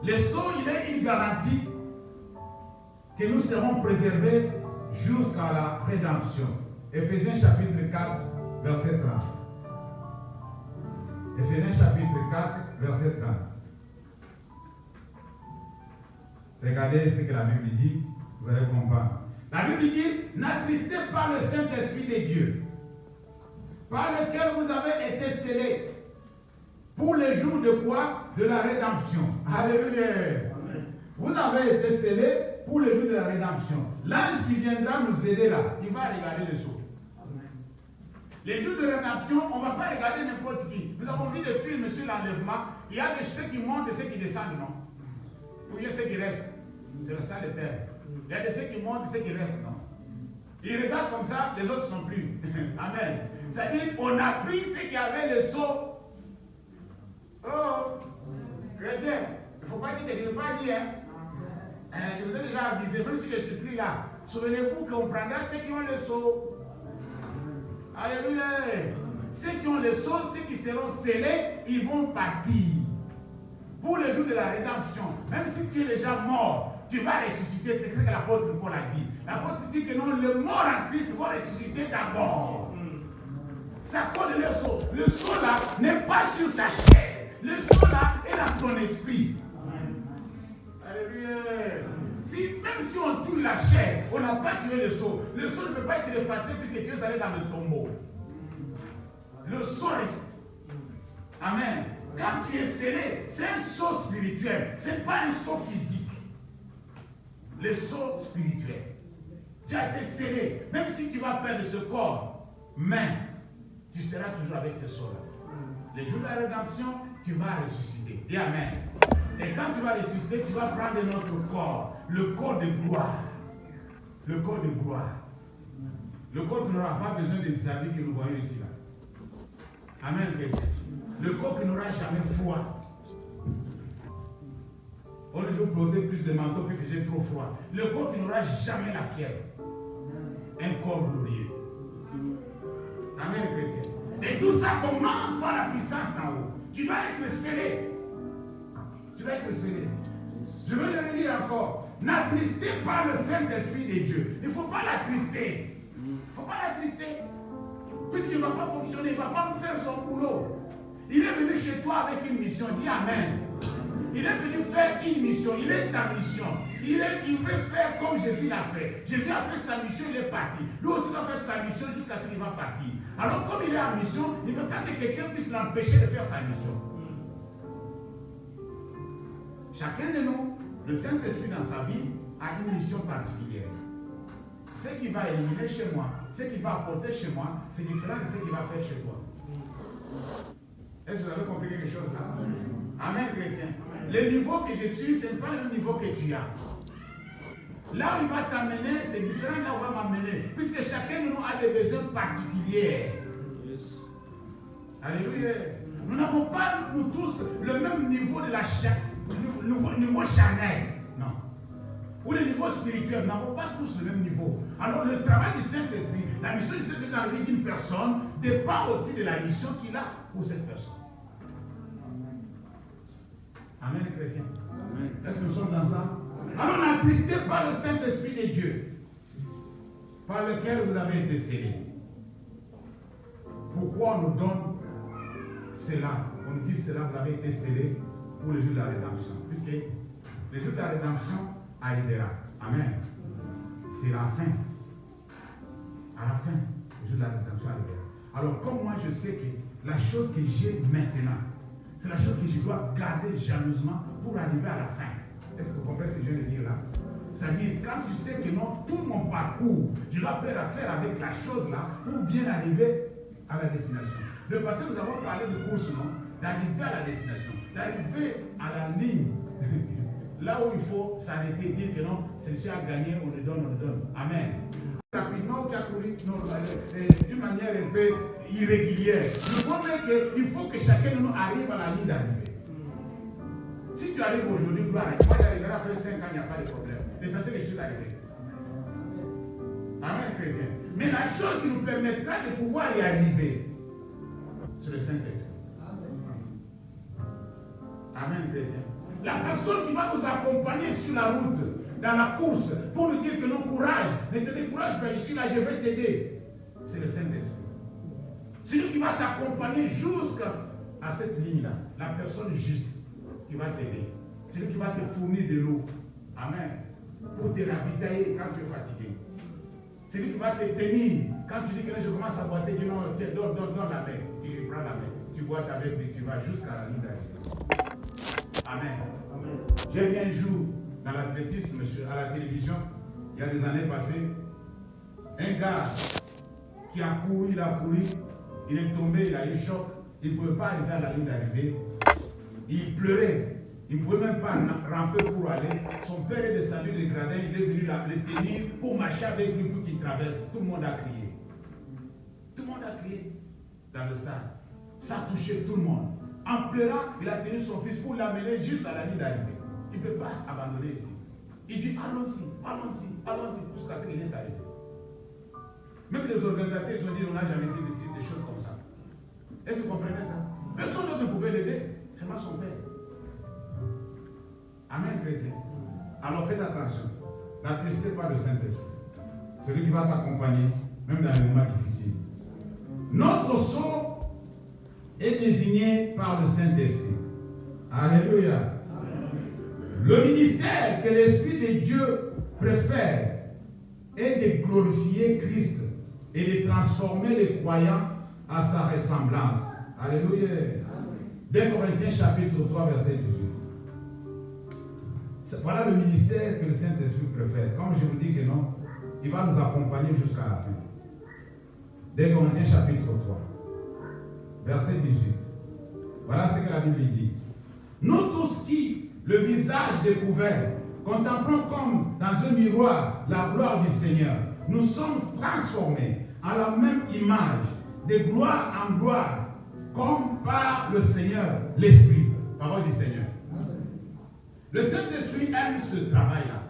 Le sceau, il est une garantie que nous serons préservés jusqu'à la rédemption. Éphésiens chapitre 4, verset 30. Éphésiens chapitre 4, verset 30. Regardez ce que la Bible dit, vous allez comprendre. La Bible dit, n'attristez pas le Saint-Esprit de Dieu, par lequel vous avez été scellés pour le jour de quoi? De la rédemption. Alléluia. Amen. Vous avez été scellés pour le jour de la rédemption. L'ange qui viendra nous aider là, il va regarder le sceau. Les jours de rédemption, on ne va pas regarder n'importe qui. Nous avons vu des films sur l'enlèvement. Il y a ceux qui montent et ceux qui descendent, non? Ou il y a ceux qui restent. C'est le sang de terre. Il y a ceux qui montent et ceux qui restent, non? Ils regardent comme ça, les autres ne sont plus. Amen. C'est-à-dire, on a pris ceux qui avaient le sceau. Oh, chrétien, il ne faut pas dire que je ne l'ai pas dit, hein? Je vous ai déjà avisé, même si je ne suis plus là. Souvenez-vous qu'on prendra ceux qui ont le sceau. Alléluia. Ceux qui ont le sceau, ceux qui seront scellés, ils vont partir. Pour le jour de la rédemption, même si tu es déjà mort, tu vas ressusciter. C'est ce que l'apôtre Paul a dit. L'apôtre dit que non, le mort en Christ va ressusciter d'abord. C'est à cause de le sceau. Le sceau là n'est pas sur ta chair. Le sceau là est dans ton esprit. Alléluia. Même si on tue la chair, on n'a pas tué le sceau. Le sceau ne peut pas être effacé puisque tu es allé dans le tombeau. Le sceau reste. Amen. Quand tu es scellé, c'est un sceau spirituel. Ce n'est pas un sceau physique. Le sceau spirituel. Tu as été scellé. Même si tu vas perdre ce corps, mais tu seras toujours avec ce sceau-là. Le jour de la rédemption, tu vas ressusciter. Dis amen. Et quand tu vas ressusciter, tu vas prendre notre corps, le corps de gloire. Le corps de gloire. Le corps qui n'aura pas besoin des habits que nous voyons ici. Là. Amen. Le corps qui n'aura jamais froid. On ne peut porter plus de manteaux puisque j'ai trop froid. Le corps qui n'aura jamais la fièvre. Un corps glorieux. Amen, chrétien. Et tout ça commence par la puissance d'en haut. Tu dois être scellé. Tu dois être scellé. Je veux le redire encore. N'attristez pas le Saint-Esprit de Dieu. Il ne faut pas l'attrister. Il ne faut pas l'attrister. Puisqu'il ne va pas fonctionner, il ne va pas faire son boulot. Il est venu chez toi avec une mission. Dis amen. Il est venu faire une mission. Il est ta mission. Il veut faire comme Jésus l'a fait. Jésus a fait sa mission, il est parti. Lui aussi va faire sa mission jusqu'à ce qu'il va partir. Alors comme il est en mission, il ne veut pas que quelqu'un puisse l'empêcher de faire sa mission. Chacun de nous, le Saint-Esprit dans sa vie, a une mission particulière. Ce qu'il va éliminer chez moi, ce qu'il va apporter chez moi, c'est différent de ce qu'il va faire chez toi. Est-ce que vous avez compris quelque chose là? Amen, chrétien. Le niveau que je suis, ce n'est pas le même niveau que tu as. Là où il va t'amener, c'est différent de là où il va m'amener. Puisque chacun de nous a des besoins particuliers. Alléluia. Nous n'avons pas, nous tous, le même niveau de la chair, le niveau charnel. Non. Ou le niveau spirituel. Nous n'avons pas tous le même niveau. Alors le travail du Saint-Esprit, la mission du Saint-Esprit dans la vie d'une personne dépend aussi de la mission qu'il a pour cette personne. Amen, chrétien. Est-ce que nous sommes ensemble? Alors n'attristez pas le Saint-Esprit de Dieu, par lequel vous avez été scellés. Pourquoi on nous donne cela? On nous dit cela, vous avez été scellés pour le jour de la rédemption. Puisque le jour de la rédemption arrivera. Amen. C'est la fin. À la fin, le jour de la rédemption arrivera. Alors comme moi je sais que la chose que j'ai maintenant, c'est la chose que je dois garder jalousement pour arriver à la fin. Est-ce que vous comprenez ce que je viens de dire là? C'est-à-dire, quand tu sais que non, tout mon parcours, je dois faire avec la chose là pour bien arriver à la destination. Le passé, nous avons parlé de course, non? D'arriver à la destination, d'arriver à la ligne Là où il faut s'arrêter, dire que non, celui-ci a gagné, on le donne, on le donne. Amen. Rapidement, qui a couru d'une manière un peu irrégulière. Le problème est qu'il faut que chacun de nous arrive à la ligne d'arrivée. Si tu arrives aujourd'hui, gloire, moi j'arriverai après 5 ans, il n'y a pas de problème. L'essentiel est que je suis arrivé. Amen, chrétien. Mais la chose qui nous permettra de pouvoir y arriver, c'est le Saint-Esprit. Amen, chrétien. La personne qui va nous accompagner sur la route, dans la course, pour nous dire que non, courage, ne te décourage pas, je suis là, je vais t'aider. C'est le Saint-Esprit. C'est lui qui va t'accompagner jusqu'à cette ligne-là. La personne juste qui va t'aider. C'est lui qui va te fournir de l'eau. Amen. Pour te ravitailler quand tu es fatigué. C'est lui qui va te tenir. Quand tu dis que je commence à boiter, tu dis non, tiens, donne la main. Tu prends la main. Tu boites avec lui, tu vas jusqu'à la ligne d'arrivée. Amen. Amen. J'ai vu un jour dans l'athlétisme, à la télévision, il y a des années passées, un gars qui a couru, il est tombé, il a eu choc, il ne pouvait pas arriver à la ligne d'arrivée. Il pleurait, il ne pouvait même pas ramper pour aller. Son père est descendu des gradins, il est venu le tenir pour marcher avec lui pour qu'il traverse. Tout le monde a crié. Tout le monde a crié dans le stade. Ça a touché tout le monde. En pleurant, il a tenu son fils pour l'amener juste à la ligne d'arrivée. Il ne peut pas s'abandonner ici. Il dit allons-y, jusqu'à ce qu'il est arrivé. Même les organisateurs, ils ont dit on n'a jamais vu des choses comme ça. Est-ce que vous comprenez ça? Personne d'autre ne pouvait l'aider, seulement son père. Amen, chrétien. Alors faites attention. N'attristez pas le Saint-Esprit. Celui qui va t'accompagner, même dans les moments difficiles. Notre sceau est désigné par le Saint-Esprit. Alléluia. Le ministère que l'Esprit de Dieu préfère est de glorifier Christ et de transformer les croyants à sa ressemblance. Alléluia. 2 Corinthiens chapitre 3 verset 18. Voilà le ministère que le Saint-Esprit préfère. Comme je vous dis que non, il va nous accompagner jusqu'à la fin. 2 Corinthiens chapitre 3 verset 18. Voilà ce que la Bible dit. Nous tous qui, le visage découvert, contemplons comme dans un miroir la gloire du Seigneur, nous sommes transformés à la même image, de gloire en gloire, comme par le Seigneur, l'Esprit. Parole du Seigneur. Le Saint-Esprit aime ce travail-là,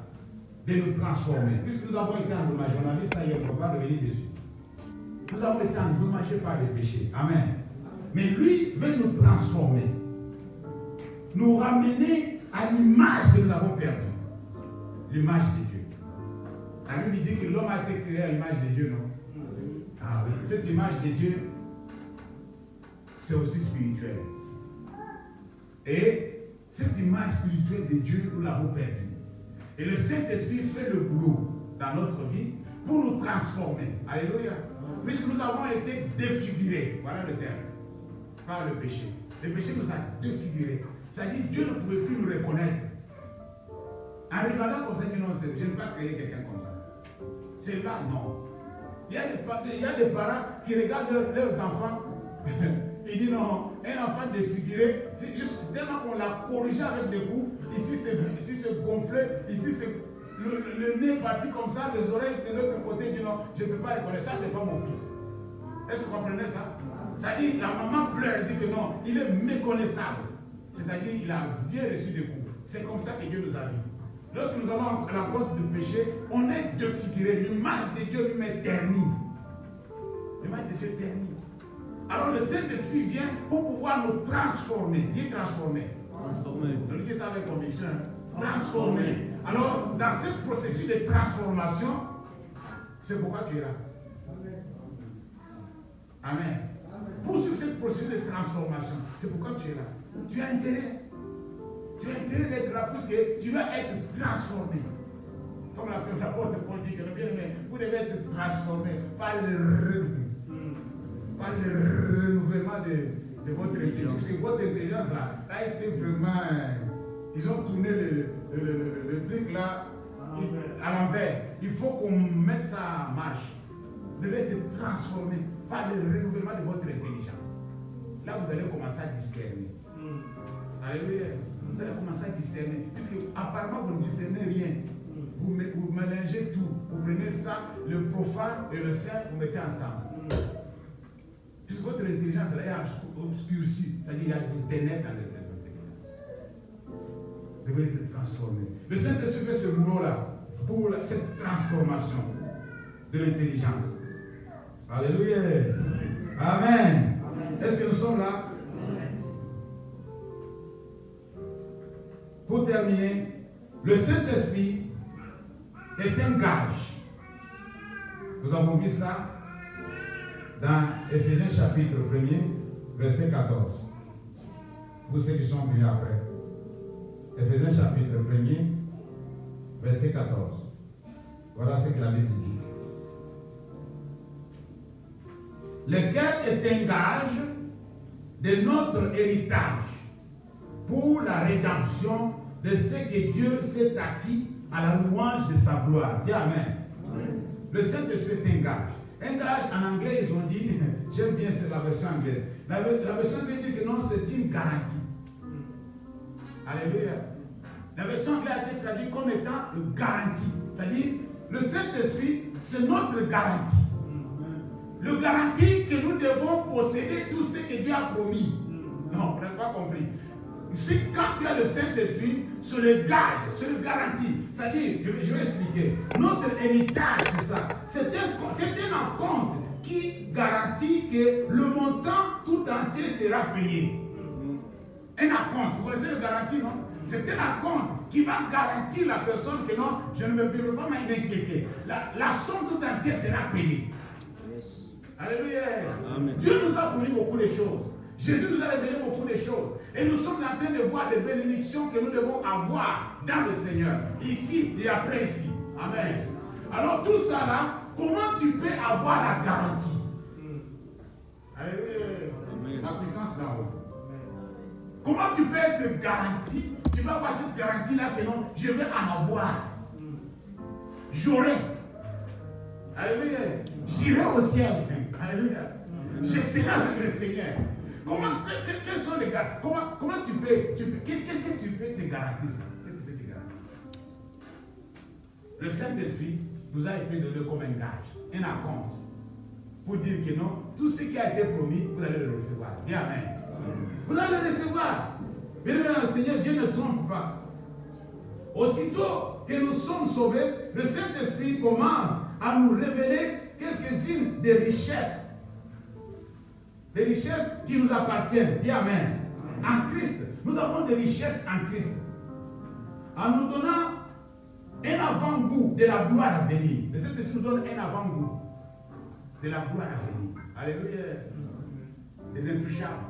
de nous transformer. Puisque nous avons été endommagés, on a vu ça hier, on ne va pas revenir dessus. Nous avons été endommagés par les péchés. Amen. Mais lui veut nous transformer, nous ramener à l'image que nous avons perdue. L'image de Dieu. La Bible dit que l'homme a été créé à l'image de Dieu, non? Ah oui, cette image de Dieu, c'est aussi spirituel. Et cette image spirituelle de Dieu, nous l'avons perdue. Et le Saint-Esprit fait le boulot dans notre vie pour nous transformer. Alléluia. Puisque nous avons été défigurés, voilà le terme, par le péché. Le péché nous a défigurés. C'est-à-dire que Dieu ne pouvait plus nous reconnaître. En regardant comme ça, il dit non, je ne vais pas créer quelqu'un comme ça. C'est là, non. Il y a des parents qui regardent leurs enfants. Ils disent non, un enfant défiguré, juste tellement qu'on l'a corrigé avec des coups, ici c'est gonflé, ici c'est le nez parti comme ça, les oreilles de l'autre côté, disent non, je ne peux pas reconnaître ça, c'est pas mon fils. Est-ce que vous comprenez ça? C'est-à-dire, la maman pleure, elle dit que non, il est méconnaissable. C'est-à-dire, il a bien reçu des coups. C'est comme ça que Dieu nous a vus. Lorsque nous avons la cause du péché, on est défiguré. L'image de Dieu nous met ternie. L'image de Dieu ternie. Alors le Saint-Esprit vient pour pouvoir nous transformer. Dis transformer. Transformer. Je le dis ça avec conviction. Transformer. Alors, dans ce processus de transformation, c'est pourquoi tu es là. Amen. Poursuivre ce processus de transformation, c'est pourquoi tu es là. Tu as intérêt. Tu as intérêt d'être là parce que tu vas être transformé. Comme l'apôtre Paul dit que le bien-aimé, vous devez être transformé par le renouvellement de votre intelligence. Parce que votre intelligence là a été vraiment. Ils ont tourné le truc là à l'envers. Il faut qu'on mette ça en marche. Vous devez être transformé par le renouvellement de votre intelligence. Là, vous allez commencer à discerner. Alléluia. vous allez commencer à discerner. Puisque apparemment, vous ne discernez rien. Vous mélangez tout. Vous prenez ça, le profane et le saint, vous mettez ensemble. Puisque votre intelligence là, est obscurcie. C'est-à-dire qu'il y a du ténèbres dans votre intelligence. Vous devez être transformé. Le Saint-Esprit fait ce boulot-là pour cette transformation de l'intelligence. Alléluia. Amen. Est-ce que nous sommes là? Pour terminer, le Saint-Esprit est un gage. Nous avons vu ça dans Éphésiens chapitre 1er, verset 14. Pour ceux qui sont venus après. Éphésiens chapitre 1er, verset 14. Voilà ce que la Bible dit. Lequel est un gage de notre héritage pour la rédemption de ce que Dieu s'est acquis à la louange de sa gloire. Dis Amen. Amen. Le Saint-Esprit est un gage. Un gage, en anglais, ils ont dit, j'aime bien la version anglaise. La version anglaise dit que non, c'est une garantie. Alléluia. La version anglaise a été traduite comme étant une garantie. C'est-à-dire, le Saint-Esprit, c'est notre garantie. Le garantie que nous devons posséder tout ce que Dieu a promis. Non, vous n'avez pas compris. Quand tu as le Saint-Esprit, c'est le gage, c'est le garantie. C'est-à-dire, je vais expliquer. Notre héritage, c'est ça. C'est un compte qui garantit que le montant tout entier sera payé. Un acompte. Vous connaissez le garantie, non? C'est un acompte qui va garantir la personne que non, je ne veux pas m'inquiéter. La somme tout entière sera payée. Yes. Alléluia. Amen. Dieu nous a promis beaucoup de choses. Jésus nous a révélé beaucoup de choses. Et nous sommes en train de voir des bénédictions que nous devons avoir dans le Seigneur. Ici et après ici. Amen. Alors tout ça là, comment tu peux avoir la garantie? Alléluia. La puissance là-haut. Comment tu peux être garanti? Tu peux avoir cette garantie-là que non, je vais en avoir. J'aurai. Alléluia. J'irai au ciel. Alléluia. Je serai avec le Seigneur. Quels sont les gars? Comment tu peux qu'est-ce que tu peux te garantir ça? Qu'est-ce que tu peux te garantir? Le Saint-Esprit nous a été donné comme un gage, un acompte, pour dire que non, tout ce qui a été promis, vous allez le recevoir. Dis Amen. Vous allez le recevoir. Bien aimé le Seigneur, Dieu ne trompe pas. Aussitôt que nous sommes sauvés, le Saint-Esprit commence à nous révéler quelques-unes des richesses. Des richesses qui nous appartiennent. Dis Amen. En Christ, nous avons des richesses en Christ. En nous donnant un avant-goût de la gloire à venir. Le Saint-Esprit nous donne un avant-goût de la gloire à venir. Alléluia. Des intouchables.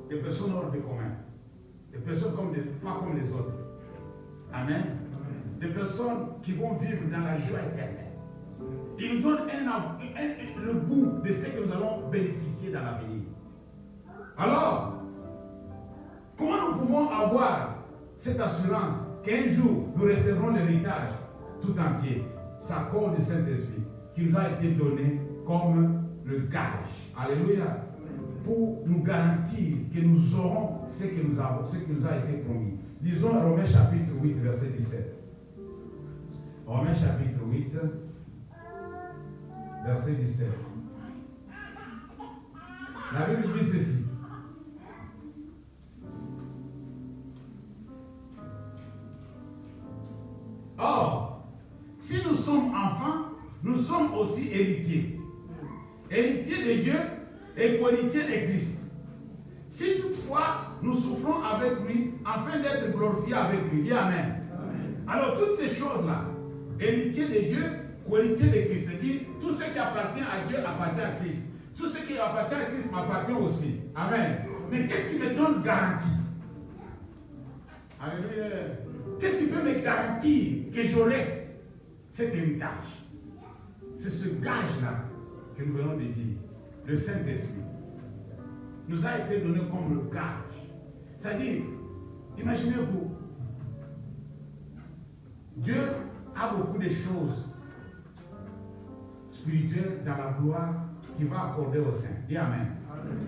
Des personnes hors de commun. Des personnes pas comme les autres. Amen. Des personnes qui vont vivre dans la joie éternelle. Il nous donne le goût de ce que nous allons bénéficier dans l'avenir. Alors, comment nous pouvons avoir cette assurance qu'un jour nous recevrons l'héritage tout entier? C'est à cause du Saint-Esprit qui nous a été donné comme le gage. Alléluia. Pour nous garantir que nous aurons ce qui nous a été promis. Lisons Romains chapitre 8, verset 17. Romains chapitre 8, verset 17. La Bible dit ceci. Or, si nous sommes enfants, nous sommes aussi héritiers. Héritiers de Dieu et co-héritiers de Christ. Si toutefois nous souffrons avec lui, afin d'être glorifiés avec lui. Dis Amen. Amen. Alors toutes ces choses-là, héritiers de Dieu, co-héritiers de Christ, c'est-à-dire tout ce qui appartient à Dieu appartient à Christ. Tout ce qui appartient à Christ m'appartient aussi. Amen. Mais qu'est-ce qui me donne garantie? Alléluia. Qu'est-ce qui peut me garantir que j'aurai cet héritage? C'est ce gage-là que nous venons de dire. Le Saint-Esprit nous a été donné comme le gage. C'est-à-dire, imaginez-vous, Dieu a beaucoup de choses spirituelles dans la gloire qu'il va accorder aux saints. Dis Amen. Amen.